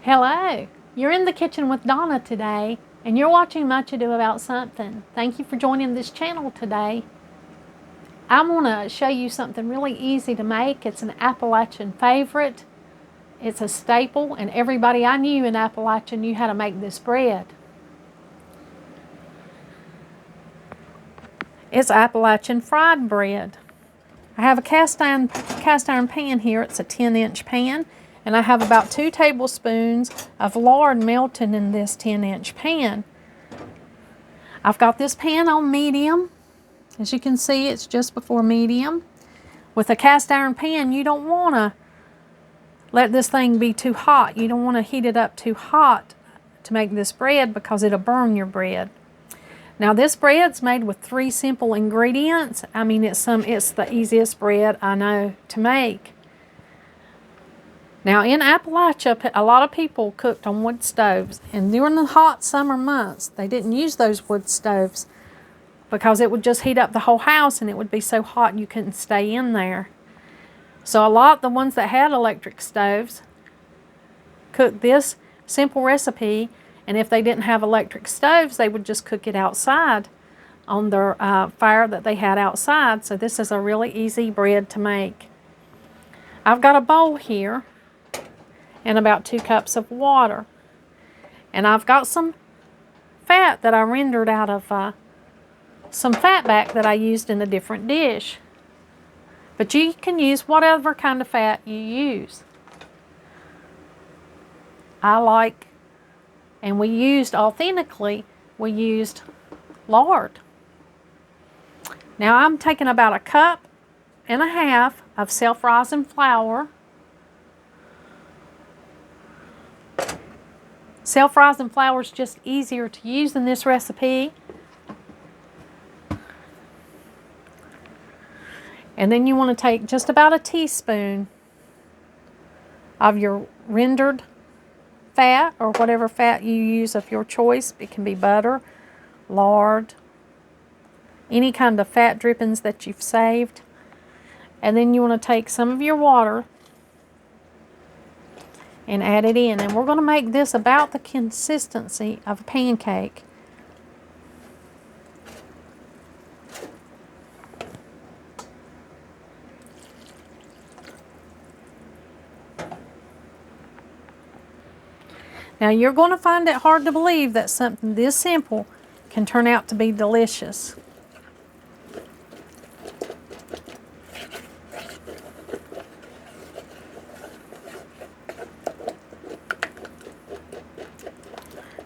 Hello, you're in the kitchen with Donna today, and you're watching Much Ado About Something. Thank you for joining this channel today. I want to show you something really easy to make. It's an Appalachian favorite. It's a staple, and everybody I knew in Appalachia knew how to make this bread. It's Appalachian Fried Bread. I have a cast iron pan here. It's a 10-inch pan. And I have about 2 tablespoons of lard melted in this 10-inch pan. I've got this pan on medium. As you can see, it's just before medium. With a cast iron pan, you don't want to let this thing be too hot. You don't want to heat it up too hot to make this bread because it'll burn your bread. Now this bread's made with 3 simple ingredients. I mean, it's the easiest bread I know to make. Now in Appalachia, a lot of people cooked on wood stoves, and during the hot summer months, they didn't use those wood stoves because it would just heat up the whole house and it would be so hot you couldn't stay in there. So a lot of the ones that had electric stoves cooked this simple recipe, and if they didn't have electric stoves, they would just cook it outside on their fire that they had outside. So this is a really easy bread to make. I've got a bowl here and about 2 cups of water. And I've got some fat that I rendered out of some fat back that I used in a different dish. But you can use whatever kind of fat you use. And we used lard. Now I'm taking about 1.5 cups of self-rising flour. Self-rising flour is just easier to use in this recipe. And then you want to take just about a teaspoon of your rendered fat, or whatever fat you use of your choice. It can be butter, lard, any kind of fat drippings that you've saved. And then you want to take some of your water and add it in. And we're going to make this about the consistency of a pancake. Now you're going to find it hard to believe that something this simple can turn out to be delicious.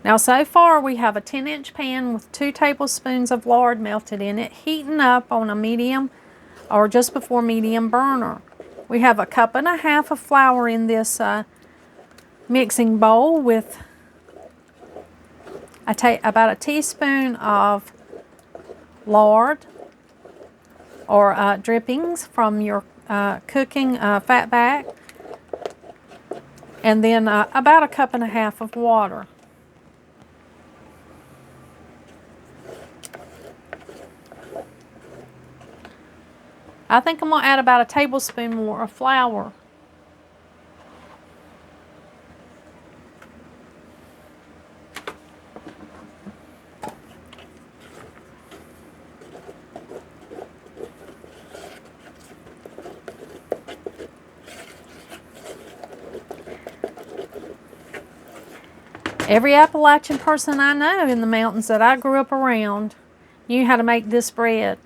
Now so far we have a 10-inch pan with 2 tablespoons of lard melted in it, heating up on a medium or just before medium burner. We have 1.5 cups of flour in this mixing bowl with about a teaspoon of lard or drippings from your cooking fat back, and then about 1.5 cups of water. I think I'm going to add about a tablespoon more of flour. Every Appalachian person I know in the mountains that I grew up around knew how to make this bread.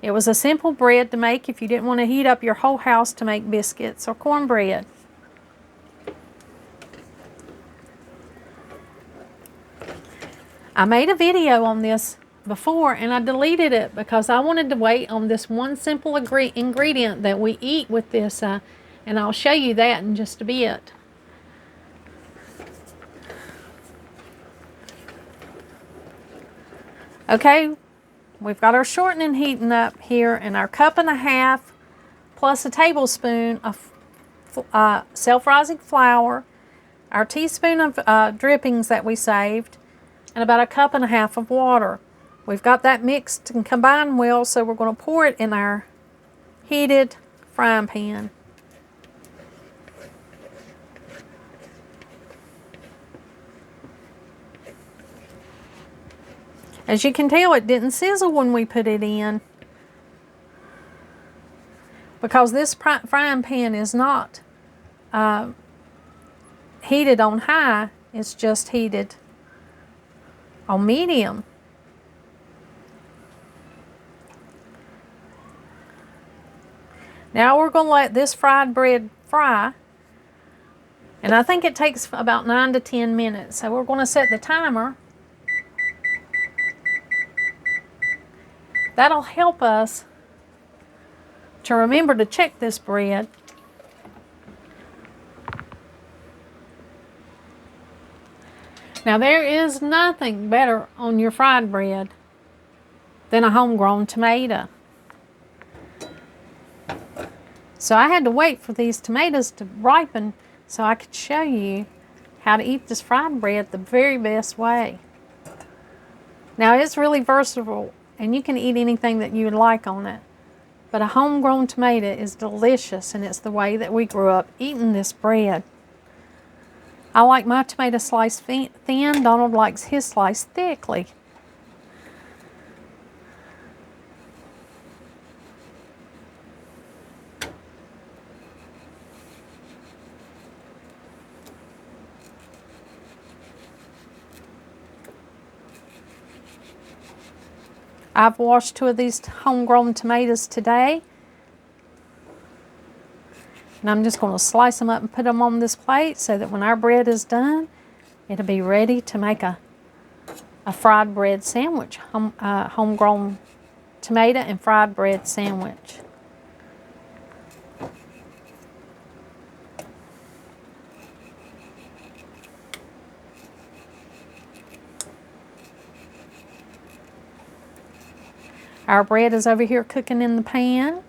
It was a simple bread to make if you didn't want to heat up your whole house to make biscuits or cornbread. I made a video on this before and I deleted it because I wanted to wait on this one simple ingredient that we eat with this, and I'll show you that in just a bit. Okay, we've got our shortening heating up here, and our 1.5 cups plus a tablespoon of self-rising flour, our teaspoon of drippings that we saved, and about 1.5 cups of water. We've got that mixed and combined well, so we're going to pour it in our heated frying pan. As you can tell, it didn't sizzle when we put it in, because this frying pan is not heated on high, it's just heated on medium. Now we're going to let this fried bread fry, and I think it takes about 9 to 10 minutes. So we're going to set the timer. That'll help us to remember to check this bread. Now there is nothing better on your fried bread than a homegrown tomato. So I had to wait for these tomatoes to ripen so I could show you how to eat this fried bread the very best way. Now it's really versatile and you can eat anything that you would like on it. But a homegrown tomato is delicious, and it's the way that we grew up eating this bread. I like my tomato sliced thin. Donald likes his sliced thickly. I've washed 2 of these homegrown tomatoes today. And I'm just going to slice them up and put them on this plate so that when our bread is done, it'll be ready to make a fried bread sandwich. Homegrown tomato and fried bread sandwich. Our bread is over here cooking in the pan.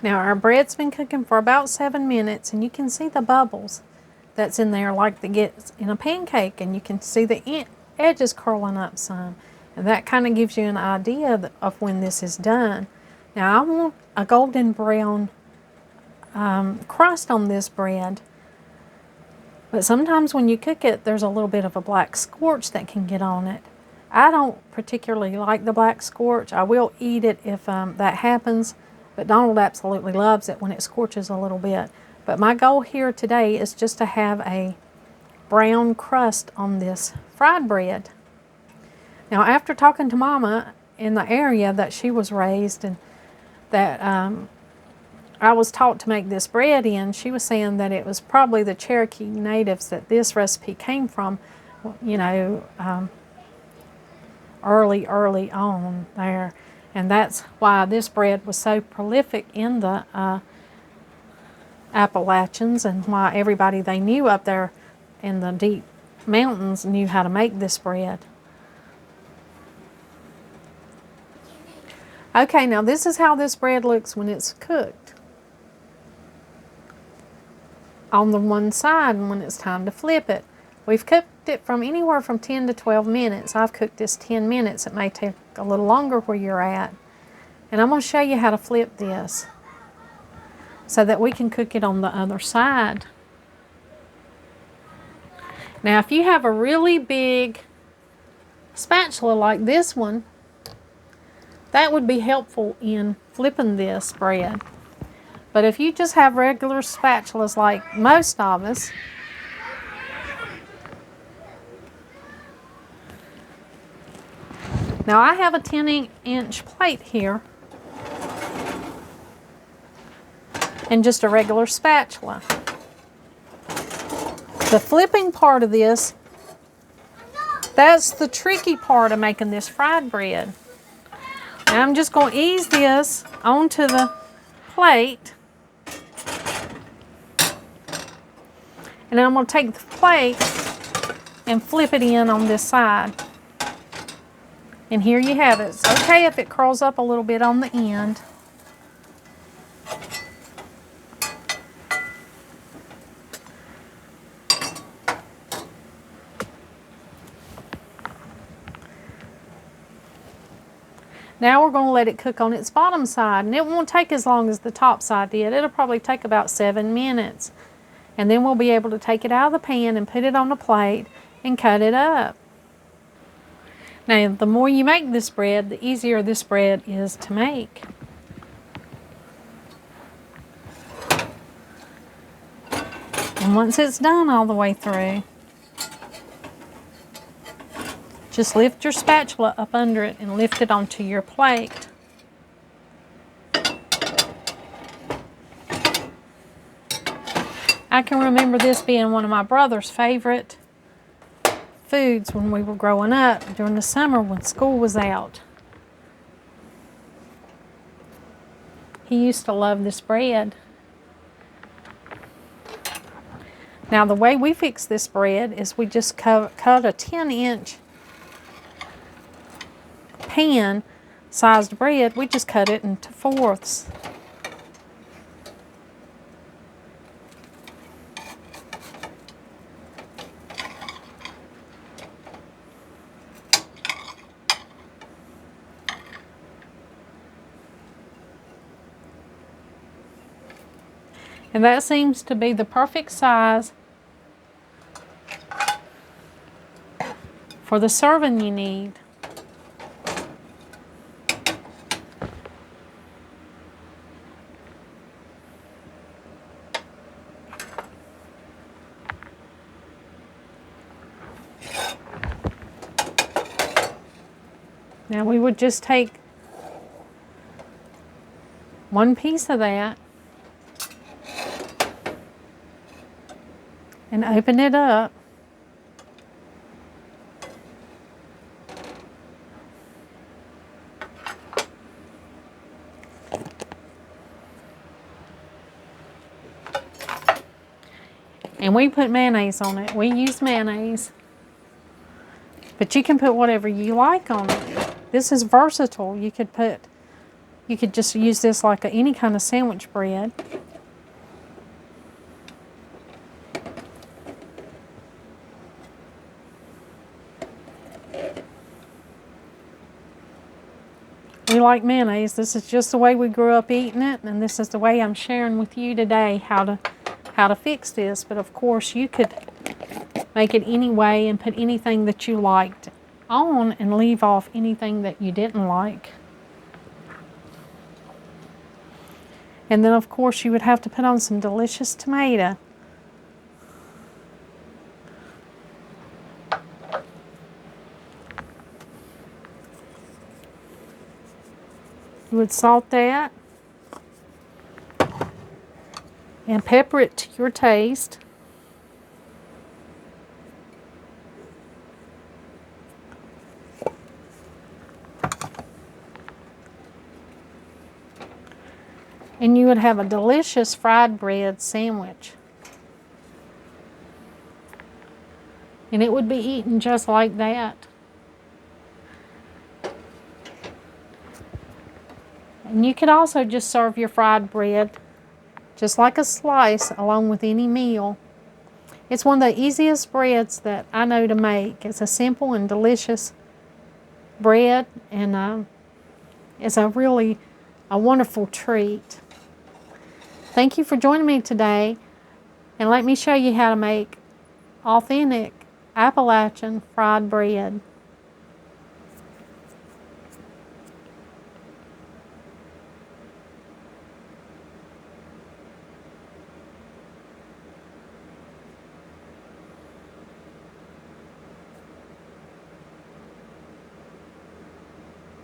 Now our bread's been cooking for about 7 minutes, and you can see the bubbles that's in there like that gets in a pancake, and you can see the edges curling up some, and that kind of gives you an idea of when this is done. Now I want a golden brown crust on this bread, but sometimes when you cook it there's a little bit of a black scorch that can get on it. I don't particularly like the black scorch. I will eat it if that happens. But Donald absolutely loves it when it scorches a little bit. But my goal here today is just to have a brown crust on this fried bread. Now, after talking to Mama in the area that she was raised and that I was taught to make this bread in, she was saying that it was probably the Cherokee natives that this recipe came from, you know, early on there. And that's why this bread was so prolific in the Appalachians, and why everybody they knew up there in the deep mountains knew how to make this bread. Okay, now this is how this bread looks when it's cooked on the one side, and when it's time to flip it. We've cooked it from anywhere from 10 to 12 minutes. I've cooked this 10 minutes. It may take a little longer where you're at. And I'm going to show you how to flip this so that we can cook it on the other side. Now, if you have a really big spatula like this one, that would be helpful in flipping this bread. But if you just have regular spatulas like most of us, now I have a 10-inch plate here and just a regular spatula. The flipping part of this, that's the tricky part of making this fried bread. Now I'm just going to ease this onto the plate, and then I'm going to take the plate and flip it in on this side. And here you have it. It's okay if it curls up a little bit on the end. Now we're going to let it cook on its bottom side, and it won't take as long as the top side did. It'll probably take about 7 minutes. And then we'll be able to take it out of the pan and put it on a plate and cut it up. Now, the more you make this bread, the easier this bread is to make. And once it's done all the way through, just lift your spatula up under it and lift it onto your plate. I can remember this being one of my brother's favorite foods when we were growing up during the summer when school was out. He used to love this bread. Now the way we fix this bread is we just cut a 10-inch pan sized bread. We just cut it into fourths. And that seems to be the perfect size for the serving you need. Now we would just take one piece of that and open it up. And we put mayonnaise on it. We use mayonnaise. But you can put whatever you like on it. This is versatile. You could just use this like any kind of sandwich bread. We like mayonnaise. This is just the way we grew up eating it, and this is the way I'm sharing with you today how to fix this. But of course you could make it any way and put anything that you liked on and leave off anything that you didn't like. And then of course you would have to put on some delicious tomato. You would salt that and pepper it to your taste. And you would have a delicious fried bread sandwich. And it would be eaten just like that. And you could also just serve your fried bread just like a slice along with any meal. It's one of the easiest breads that I know to make. It's a simple and delicious bread, and it's a wonderful treat. Thank you for joining me today, and let me show you how to make authentic Appalachian fried bread.